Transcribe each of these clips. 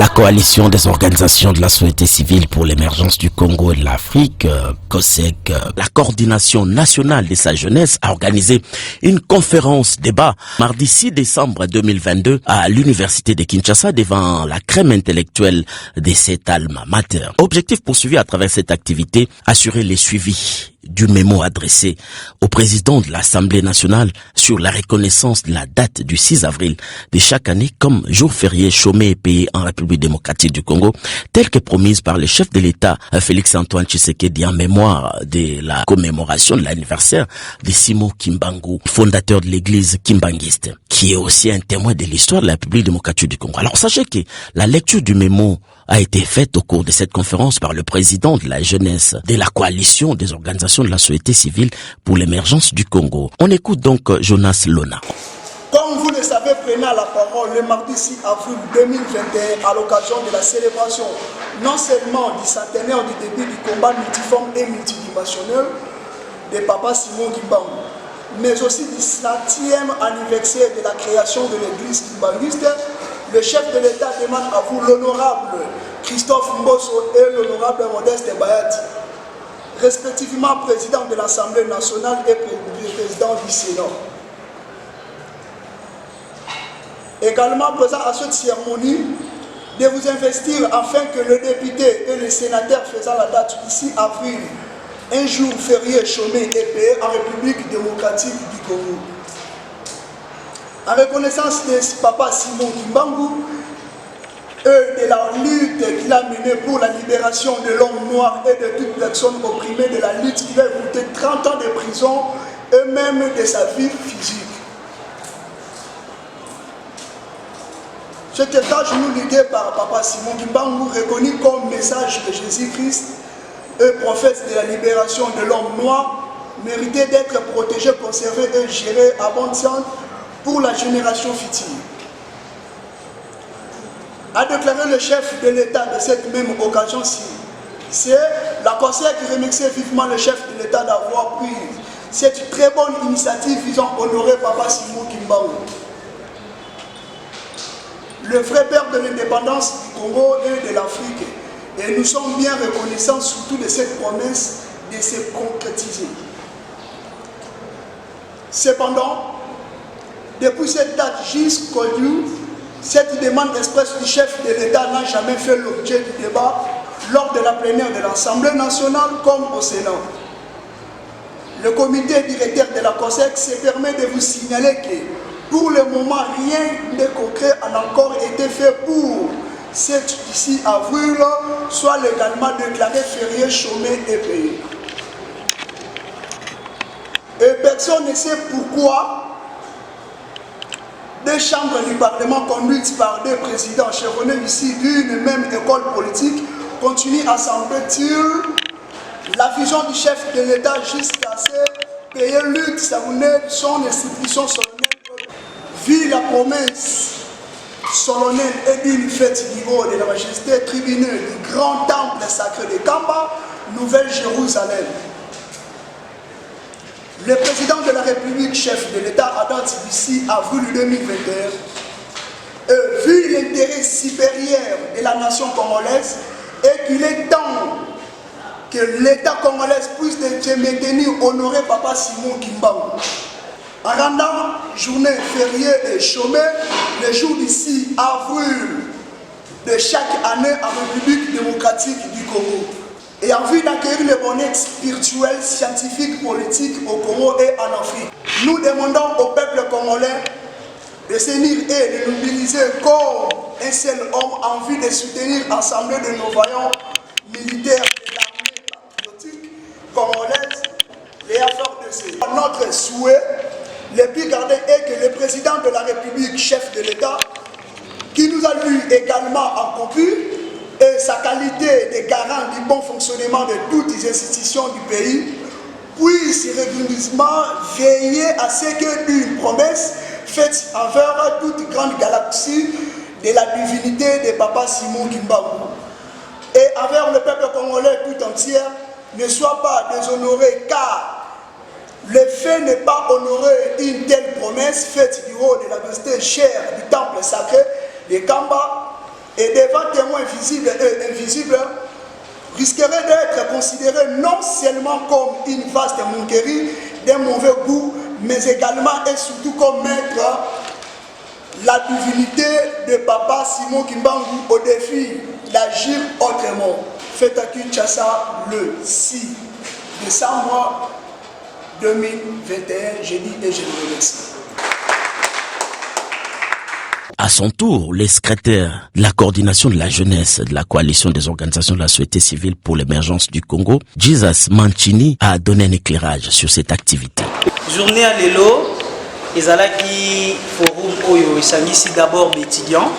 La coalition des organisations de la société civile pour l'émergence du Congo et de l'Afrique, COSEC, la coordination nationale de sa jeunesse, a organisé une conférence débat mardi 6 décembre 2022 à l'université de Kinshasa devant la crème intellectuelle de cet alma mater. Objectif poursuivi à travers cette activité, assurer les suivis du mémo adressé au président de l'Assemblée nationale sur la reconnaissance de la date du 6 avril de chaque année comme jour férié chômé et payé en République démocratique du Congo, telle que promise par le chef de l'État Félix-Antoine Tshisekedi en mémoire de la commémoration de l'anniversaire de Simon Kimbangu, fondateur de l'église kimbanguiste, qui est aussi un témoin de l'histoire de la République démocratique du Congo. Alors sachez que la lecture du mémo a été faite au cours de cette conférence par le président de la jeunesse de la coalition des organisations de la société civile pour l'émergence du Congo. On écoute donc Jonas Lona. Comme vous le savez, prenant la parole le mardi 6 avril 2021 à l'occasion de la célébration non seulement du centenaire du début du combat multiforme et multidimensionnel de Papa Simon Kimbangu, mais aussi du 100e anniversaire de la création de l'église kimbanguiste, le chef de l'État demande à vous l'honorable Christophe Mbosso et l'honorable Modeste Bayati, respectivement président de l'Assemblée nationale et président du Sénat. Également présent à cette cérémonie, de vous investir afin que le député et le sénateur faisant la date du 6 avril, un jour férié chômé et payé en République démocratique du Congo. En reconnaissance de Papa Simon Kimbangu et de la lutte qu'il a menée pour la libération de l'homme noir et de toute personne opprimée, de la lutte qui va coûter 30 ans de prison et même de sa vie physique. Cet étage nous ligué par Papa Simon Kimbangu, reconnu comme message de Jésus-Christ et prophète de la libération de l'homme noir, méritait d'être protégé, conservé et géré à bon sens pour la génération future. A déclaré le chef de l'État de cette même occasion-ci. C'est la COSEC qui remercie vivement le chef de l'État d'avoir pris cette très bonne initiative visant à honorer Papa Simon Kimbangu, le vrai père de l'indépendance du Congo et de l'Afrique. Et nous sommes bien reconnaissants surtout de cette promesse de se concrétiser. Cependant, depuis cette date jusqu'aujourd'hui, cette demande expresse du chef de l'État n'a jamais fait l'objet du débat lors de la plénière de l'Assemblée nationale comme au Sénat. Le comité directeur de la COSEC se permet de vous signaler que pour le moment, rien de concret n'a encore été fait pour cette 6 avril soit légalement déclaré férié, chômé et payé. Et personne ne sait pourquoi des chambres du Parlement conduites par des présidents chevronnés ici d'une même école politique continuent à s'embêtir la vision du chef de l'État jusqu'à ce payer lutte savonnée son institution solennelle, vu la promesse solennelle et d'une fête du haut de la majesté tribunale du grand temple sacré de Kamba, Nouvelle-Jérusalem. Le président de la République, chef de l'État, à date du 6 avril 2021, vu l'intérêt supérieur de la nation congolaise et qu'il est temps que l'État congolais puisse se maintenir honoré Papa Simon Kimbangu, en rendant journée fériée et chômée le jour du 6 avril de chaque année en République démocratique du Congo. Et en vue d'accueillir le bonheur spirituel, scientifique, politique au Congo et en Afrique, nous demandons au peuple congolais de s'unir et de mobiliser comme un seul homme en vue de soutenir l'ensemble de nos vaillants militaires de l'armée patriotique congolaise et à faire de ces. Notre souhait le plus gardé est que le président de la République, chef de l'État, qui nous a lu également en copie, et sa qualité de garant du bon fonctionnement de toutes les institutions du pays, puisse régulièrement veiller à ce qu'une promesse faite envers toute grande galaxie de la divinité de Papa Simon Kimbangu et envers le peuple congolais tout entier ne soit pas déshonoré, car le fait n'est pas honorer une telle promesse faite du haut de la majesté chère du temple sacré de Kamba et devant témoins visibles et invisibles risquerait d'être considéré non seulement comme une vaste monquerie d'un mauvais goût, mais également et surtout comme mettre la divinité de Papa Simon Kimbangu au défi d'agir autrement. Fête à Kinshasa le 6 décembre 2021, j'ai dit et je vous remercie. À son tour, les secrétaires de la coordination de la jeunesse de la coalition des organisations de la société civile pour l'émergence du Congo, Jesus Mancini, a donné un éclairage sur cette activité. Journée à l'élo, ezalaki forum oyo esangisi d'abord d'étudiants.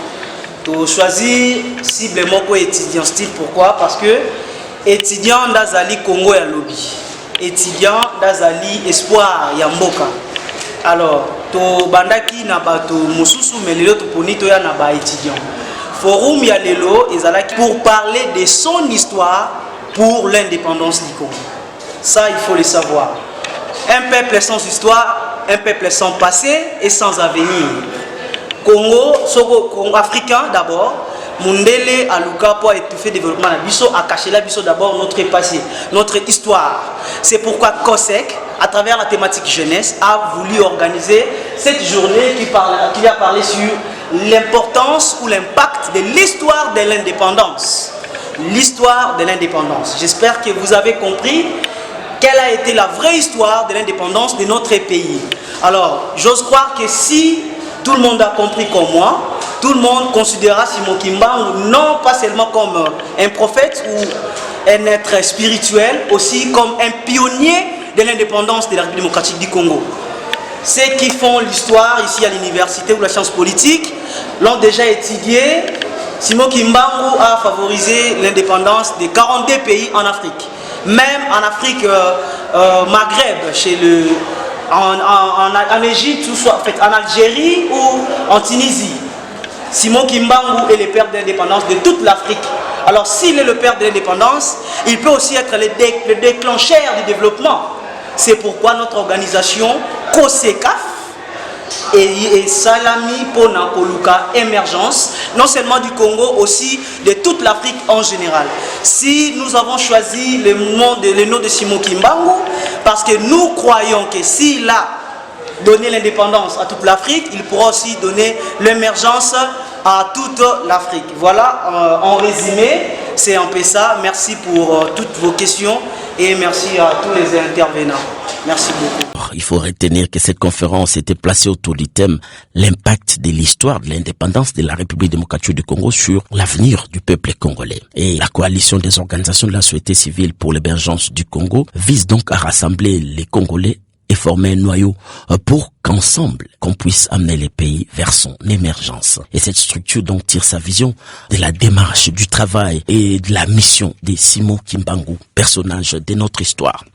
To choisir ciblement quoi étudiant style, pourquoi? Parce que étudiant d'Azali Congo ya lobby, étudiant d'Azali espoir ya mboka. Alors to bandaki na bato mususu mais lelo to ponito ya na ba étudiant. Forum ya lelo ezalaki pour parler de son histoire pour l'indépendance du Congo. Ça il faut le savoir. Un peuple sans histoire, un peuple sans passé et sans avenir. Congo africain d'abord, Mundele Aluka pour étouffer le développement na biso, a caché la biso d'abord notre passé, notre histoire. C'est pourquoi COSEC, à travers la thématique jeunesse, a voulu organiser cette journée qui a parlé sur l'importance ou l'impact de l'histoire de l'indépendance. L'histoire de l'indépendance. J'espère que vous avez compris quelle a été la vraie histoire de l'indépendance de notre pays. Alors, j'ose croire que si tout le monde a compris comme moi, tout le monde considérera Simon Kimbangu non pas seulement comme un prophète ou un être spirituel, aussi comme un pionnier de l'indépendance de la République démocratique du Congo. Ceux qui font l'histoire ici à l'université ou la science politique l'ont déjà étudié. Simon Kimbangu a favorisé l'indépendance de 42 pays en Afrique. Même en Afrique, Maghreb, en Égypte, ou soit en Algérie ou en Tunisie. Simon Kimbangu est le père de l'indépendance de toute l'Afrique. Alors s'il est le père de l'indépendance, il peut aussi être le déclencheur du développement. C'est pourquoi notre organisation COSECAF et Salami Pona Koluka émergence, non seulement du Congo, aussi de toute l'Afrique en général. Si nous avons choisi le nom de Simon Kimbangu, parce que nous croyons que s'il a donné l'indépendance à toute l'Afrique, il pourra aussi donner l'émergence à toute l'Afrique. Voilà, en résumé, c'est un peu ça. Merci pour toutes vos questions et merci à tous les intervenants. Merci beaucoup. Il faut retenir que cette conférence était placée autour du thème l'impact de l'histoire de l'indépendance de la République démocratique du Congo sur l'avenir du peuple congolais. Et la coalition des organisations de la société civile pour l'émergence du Congo vise donc à rassembler les Congolais et former un noyau pour qu'ensemble, qu'on puisse amener les pays vers son émergence. Et cette structure donc tire sa vision de la démarche, du travail et de la mission de Simon Kimbangu, personnage de notre histoire.